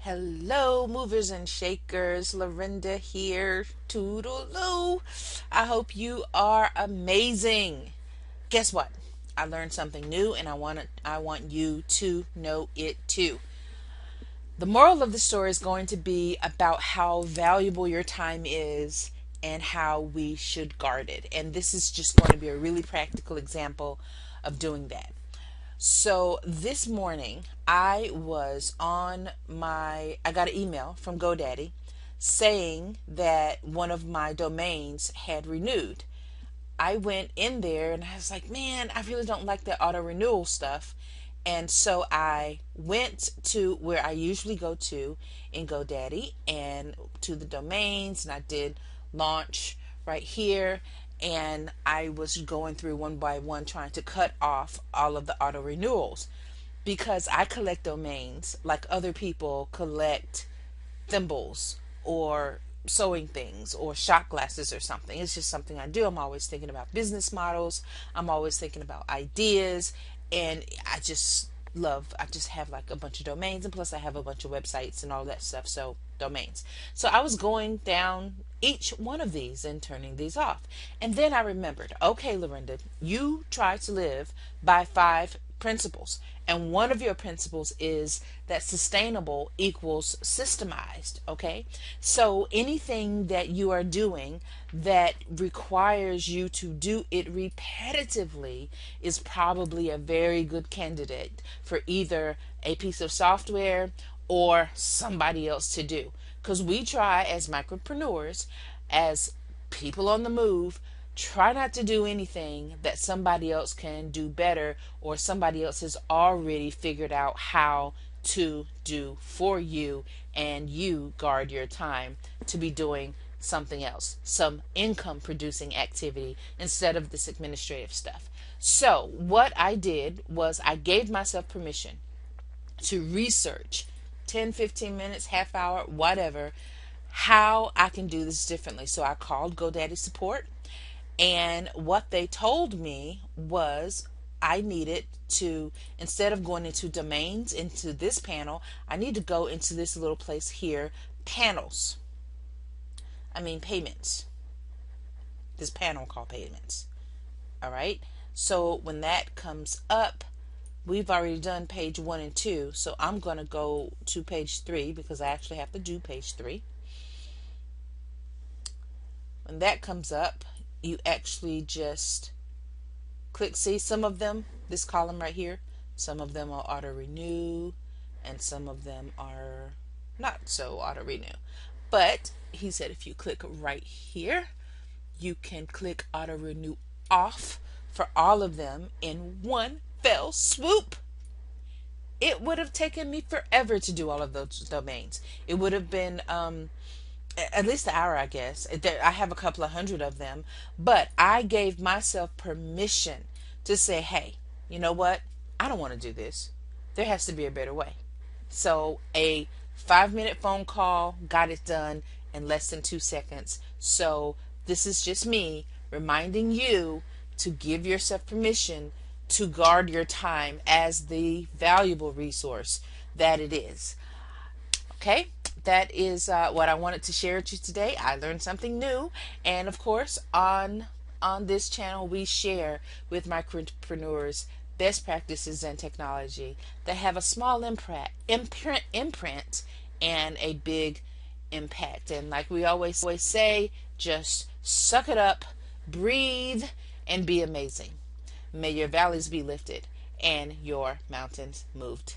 Hello, movers and shakers. Lorrinda here. Toodaloo. I hope you are amazing. Guess what? I learned something new and I want you to know it too. The moral of the story is going to be about how valuable your time is and how we should guard it. And this is just going to be a really practical example of doing that. So this morning I got an email from Godaddy saying that one of my domains had renewed. I went in there and I was like, man, I really don't like that auto renewal stuff. And so I went to where I usually go to in GoDaddy and to the domains, and I did launch right here. And I was going through one by one trying to cut off all of the auto renewals because I collect domains like other people collect thimbles or sewing things or shot glasses or something. It's just something I do. I'm always thinking about business models. I'm always thinking about ideas. And I just have like a bunch of domains, and plus I have a bunch of websites and all that stuff. So domains. So I was going down each one of these and turning these off. And then I remembered, okay, Lorrinda, you try to live by 5 principles. And one of your principles is that sustainable equals systemized. Okay. So anything that you are doing that requires you to do it repetitively is probably a very good candidate for either a piece of software or somebody else to do. Because we try as micropreneurs, as people on the move, try not to do anything that somebody else can do better or somebody else has already figured out how to do for you, and you guard your time to be doing something else, some income producing activity instead of this administrative stuff. So what I did was I gave myself permission to research 10, 15 minutes, half hour, whatever, how I can do this differently. So I called GoDaddy support, and what they told me was I needed to, instead of going into domains, into this panel, I need to go into this little place here, payments. This panel called payments. All right. So when that comes up, we've already done page 1 and 2. So I'm going to go to page 3 because I actually have to do page 3. When that comes up, you actually just click. See, some of them, this column right here, some of them are auto renew and some of them are not so auto renew. But he said if you click right here, you can click auto renew off for all of them in one fell swoop. It would have taken me forever to do all of those domains. It would have been at least an hour, I guess. I have a couple of hundred of them, but I gave myself permission to say, hey, you know what? I don't want to do this. There has to be a better way. So a 5-minute phone call got it done in less than 2 seconds. So this is just me reminding you to give yourself permission to guard your time as the valuable resource that it is. Okay, that is what I wanted to share with you today. I learned something new, and of course on this channel we share with micropreneurs best practices and technology that have a small imprint and a big impact. And like we always say, just suck it up, breathe, and be amazing. May your valleys be lifted and your mountains moved.